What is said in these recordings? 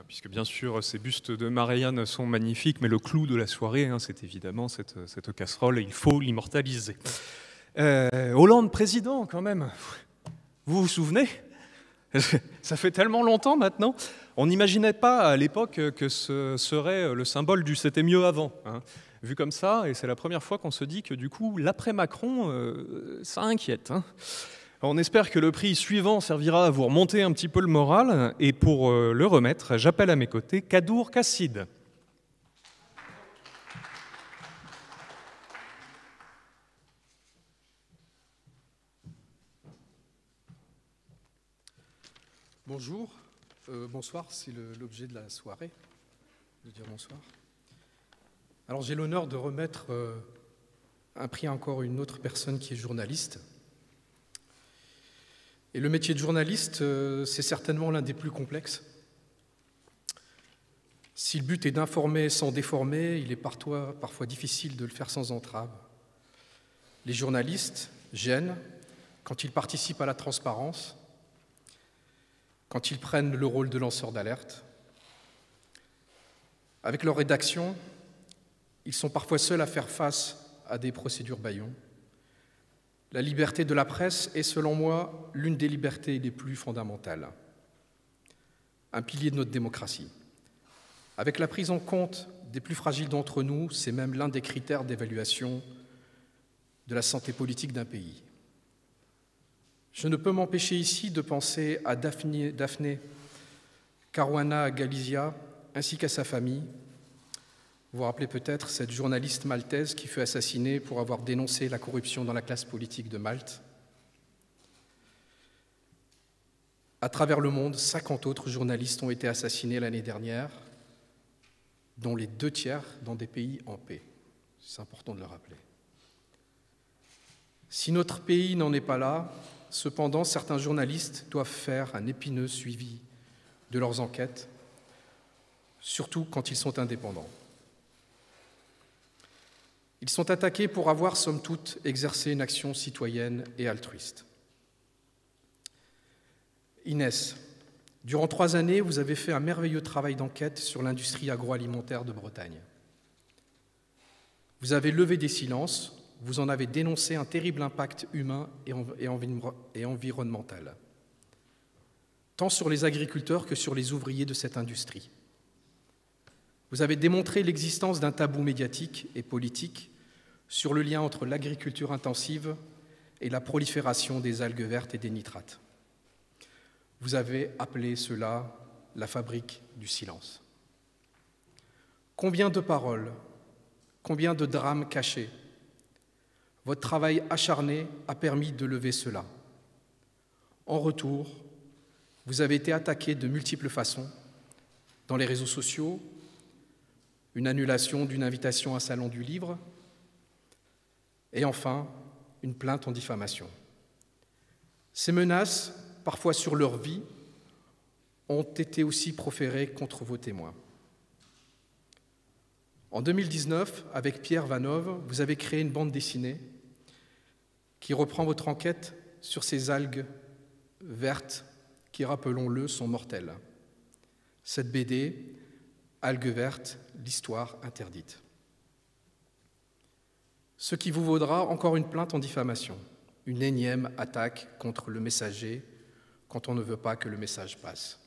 puisque bien sûr ces bustes de Marianne sont magnifiques, mais le clou de la soirée, c'est évidemment cette casserole, et il faut l'immortaliser. Hollande président quand même, vous vous souvenez? Ça fait tellement longtemps maintenant. On n'imaginait pas à l'époque que ce serait le symbole du « c'était mieux avant ». Vu comme ça, et c'est la première fois qu'on se dit que du coup, l'après Macron, ça inquiète. On espère que le prix suivant servira à vous remonter un petit peu le moral, et pour le remettre, j'appelle à mes côtés Kadour Kassid. Bonjour, bonsoir, c'est l'objet de la soirée, de dire bonsoir. Alors j'ai l'honneur de remettre un prix à encore une autre personne qui est journaliste. Et le métier de journaliste, c'est certainement l'un des plus complexes. Si le but est d'informer sans déformer, il est parfois difficile de le faire sans entrave. Les journalistes gênent quand ils participent à la transparence, quand ils prennent le rôle de lanceur d'alerte. Avec leur rédaction, ils sont parfois seuls à faire face à des procédures bâillons. La liberté de la presse est, selon moi, l'une des libertés les plus fondamentales, un pilier de notre démocratie. Avec la prise en compte des plus fragiles d'entre nous, c'est même l'un des critères d'évaluation de la santé politique d'un pays. Je ne peux m'empêcher ici de penser à Daphne Caruana Galizia ainsi qu'à sa famille. Vous vous rappelez peut-être cette journaliste maltaise qui fut assassinée pour avoir dénoncé la corruption dans la classe politique de Malte. À travers le monde, 50 autres journalistes ont été assassinés l'année dernière, dont les 2/3 dans des pays en paix. C'est important de le rappeler. Si notre pays n'en est pas là, cependant, certains journalistes doivent faire un épineux suivi de leurs enquêtes, surtout quand ils sont indépendants. Ils sont attaqués pour avoir, somme toute, exercé une action citoyenne et altruiste. Inès, durant 3 années, vous avez fait un merveilleux travail d'enquête sur l'industrie agroalimentaire de Bretagne. Vous avez levé des silences, vous en avez dénoncé un terrible impact humain et environnemental, tant sur les agriculteurs que sur les ouvriers de cette industrie. Vous avez démontré l'existence d'un tabou médiatique et politique sur le lien entre l'agriculture intensive et la prolifération des algues vertes et des nitrates. Vous avez appelé cela la fabrique du silence. Combien de paroles, combien de drames cachés. Votre travail acharné a permis de lever cela. En retour, vous avez été attaqué de multiples façons, dans les réseaux sociaux, une annulation d'une invitation à un salon du livre, et enfin, une plainte en diffamation. Ces menaces, parfois sur leur vie, ont été aussi proférées contre vos témoins. En 2019, avec Pierre Vanove, vous avez créé une bande dessinée qui reprend votre enquête sur ces algues vertes qui, rappelons-le, sont mortelles. Cette BD, Algues vertes, l'histoire interdite. Ce qui vous vaudra encore une plainte en diffamation, une énième attaque contre le messager quand on ne veut pas que le message passe.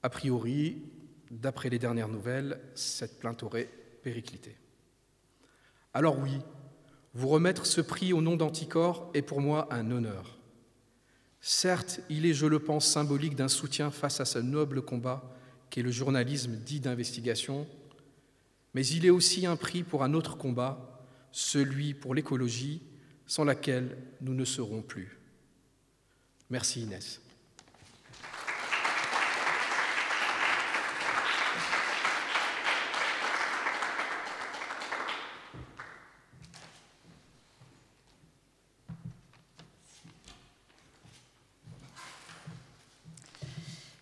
A priori, d'après les dernières nouvelles, cette plainte aurait périclité. Alors oui, vous remettre ce prix au nom d'Anticorps est pour moi un honneur. Certes, il est, je le pense, symbolique d'un soutien face à ce noble combat qu'est le journalisme dit d'investigation, mais il est aussi un prix pour un autre combat, celui pour l'écologie, sans laquelle nous ne serons plus. Merci Inès.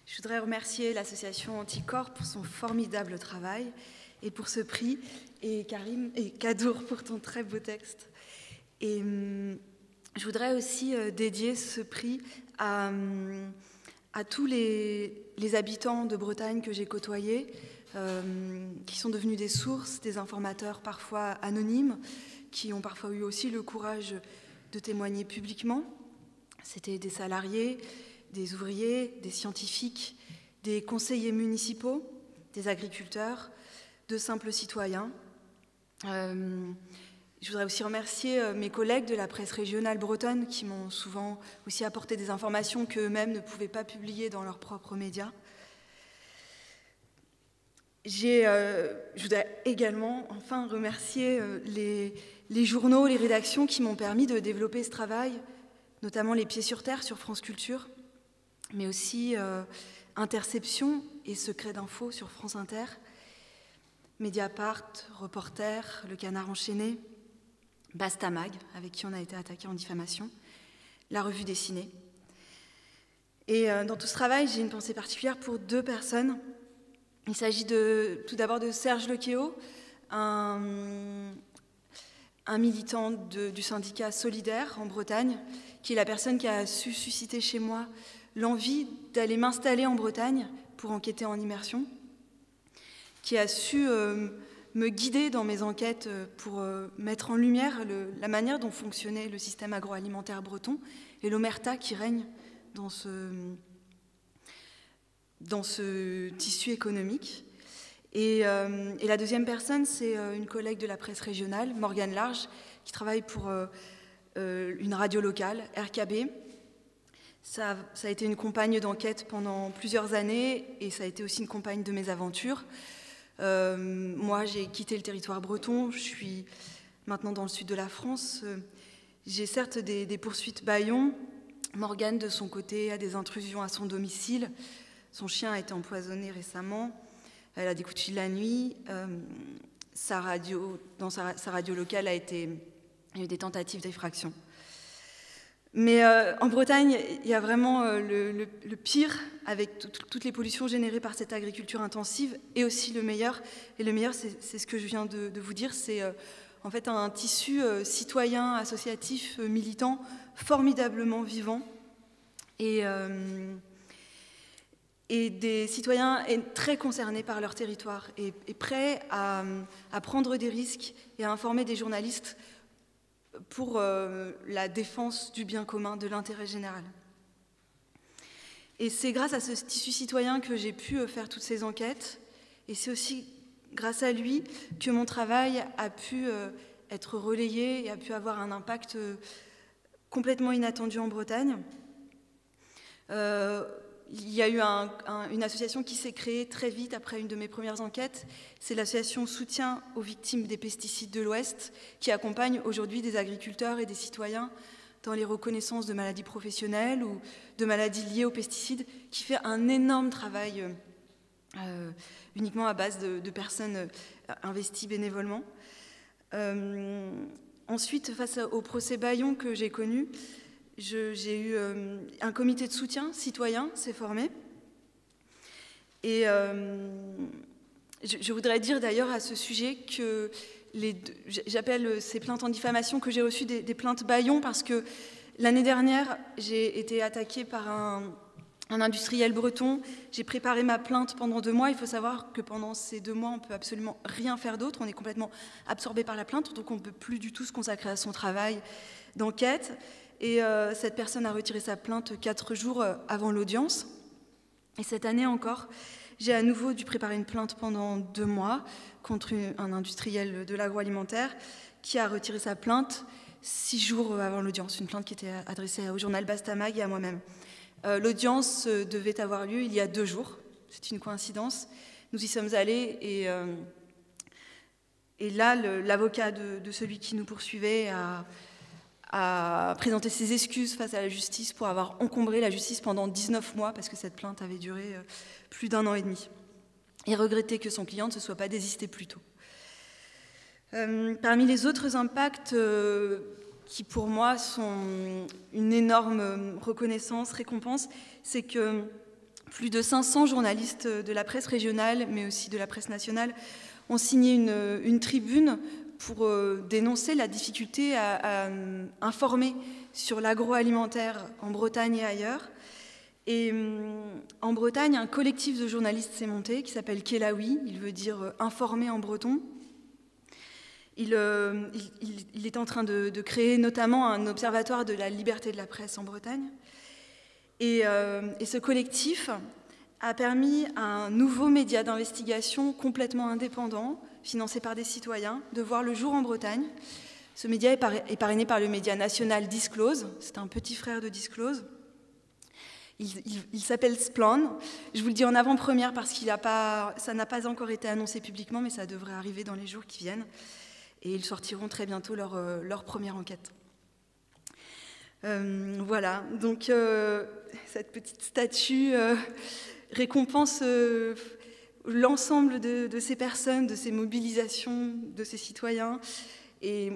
Je voudrais remercier l'association Anticorps pour son formidable travail et pour ce prix, et Karim et Kadour pour ton très beau texte. Et je voudrais aussi dédier ce prix à à tous les habitants de Bretagne que j'ai côtoyés, qui sont devenus des sources, des informateurs parfois anonymes, qui ont parfois eu aussi le courage de témoigner publiquement. C'était des salariés, des ouvriers, des scientifiques, des conseillers municipaux, des agriculteurs, de simples citoyens. Je voudrais aussi remercier mes collègues de la presse régionale bretonne qui m'ont souvent aussi apporté des informations qu'eux-mêmes ne pouvaient pas publier dans leurs propres médias. Je voudrais également enfin remercier les journaux, les rédactions qui m'ont permis de développer ce travail, notamment Les Pieds sur Terre sur France Culture, mais aussi Interception et Secret d'Info sur France Inter, Mediapart, Reporter, Le Canard enchaîné, Bastamag, avec qui on a été attaqué en diffamation, la Revue Dessinée. Et dans tout ce travail, j'ai une pensée particulière pour deux personnes. Il s'agit tout d'abord de Serge Lequéot, un militant du syndicat Solidaire en Bretagne, qui est la personne qui a su susciter chez moi l'envie d'aller m'installer en Bretagne pour enquêter en immersion, qui a su me guider dans mes enquêtes pour mettre en lumière la manière dont fonctionnait le système agroalimentaire breton et l'omerta qui règne dans ce tissu économique. Et la deuxième personne, c'est une collègue de la presse régionale, Morgane Large, qui travaille pour une radio locale, RKB. Ça a été une compagne d'enquête pendant plusieurs années et ça a été aussi une compagne de mes aventures. Moi, j'ai quitté le territoire breton, je suis maintenant dans le sud de la France. J'ai certes des poursuites bâillons. Morgane, de son côté, a des intrusions à son domicile. Son chien a été empoisonné récemment. Elle a des coups de fil la nuit. Dans sa radio locale, il y a eu des tentatives d'effraction. Mais en Bretagne, il y a vraiment le pire, avec toutes les pollutions générées par cette agriculture intensive, et aussi le meilleur. Et le meilleur, c'est ce que je viens de vous dire, c'est en fait un tissu citoyen, associatif, militant, formidablement vivant, et des citoyens très concernés par leur territoire, et prêts à prendre des risques et à informer des journalistes pour la défense du bien commun, de l'intérêt général. Et c'est grâce à ce tissu citoyen que j'ai pu faire toutes ces enquêtes, et c'est aussi grâce à lui que mon travail a pu être relayé et a pu avoir un impact complètement inattendu en Bretagne. Il y a eu une association qui s'est créée très vite après une de mes premières enquêtes. C'est l'association Soutien aux victimes des pesticides de l'Ouest, qui accompagne aujourd'hui des agriculteurs et des citoyens dans les reconnaissances de maladies professionnelles ou de maladies liées aux pesticides, qui fait un énorme travail uniquement à base de personnes investies bénévolement. Ensuite, face au procès Bayon que j'ai connu, j'ai eu un comité de soutien citoyen s'est formé. Et je voudrais dire d'ailleurs à ce sujet que j'appelle ces plaintes en diffamation que j'ai reçues des plaintes Bayon parce que l'année dernière, j'ai été attaquée par un industriel breton. J'ai préparé ma plainte pendant 2 mois. Il faut savoir que pendant ces 2 mois, on ne peut absolument rien faire d'autre. On est complètement absorbé par la plainte, donc on ne peut plus du tout se consacrer à son travail d'enquête. Et cette personne a retiré sa plainte 4 jours avant l'audience. Et cette année encore, j'ai à nouveau dû préparer une plainte pendant 2 mois contre un industriel de l'agroalimentaire qui a retiré sa plainte 6 jours avant l'audience. Une plainte qui était adressée au journal Bastamag et à moi-même. L'audience devait avoir lieu il y a 2 jours. C'est une coïncidence. Nous y sommes allés et là, l'avocat de celui qui nous poursuivait a présenté ses excuses face à la justice pour avoir encombré la justice pendant 19 mois parce que cette plainte avait duré plus d'1 an et demi. Et regrettait que son client ne se soit pas désisté plus tôt. Parmi les autres impacts qui pour moi sont une énorme reconnaissance, récompense, c'est que plus de 500 journalistes de la presse régionale, mais aussi de la presse nationale, ont signé une tribune pour dénoncer la difficulté à informer sur l'agroalimentaire en Bretagne et ailleurs. Et en Bretagne, un collectif de journalistes s'est monté qui s'appelle Kelawi, il veut dire informer en breton. Il est en train de créer notamment un observatoire de la liberté de la presse en Bretagne. Et ce collectif a permis à un nouveau média d'investigation complètement indépendant, financé par des citoyens, de voir le jour en Bretagne. Ce média est parrainé par le média national Disclose, c'est un petit frère de Disclose. Il s'appelle Splan. Je vous le dis en avant-première parce que ça n'a pas encore été annoncé publiquement, mais ça devrait arriver dans les jours qui viennent. Et ils sortiront très bientôt leur première enquête. Voilà, donc cette petite statue récompense l'ensemble de ces personnes, de ces mobilisations, de ces citoyens. Et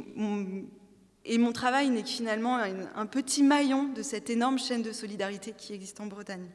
mon travail n'est que finalement un petit maillon de cette énorme chaîne de solidarité qui existe en Bretagne.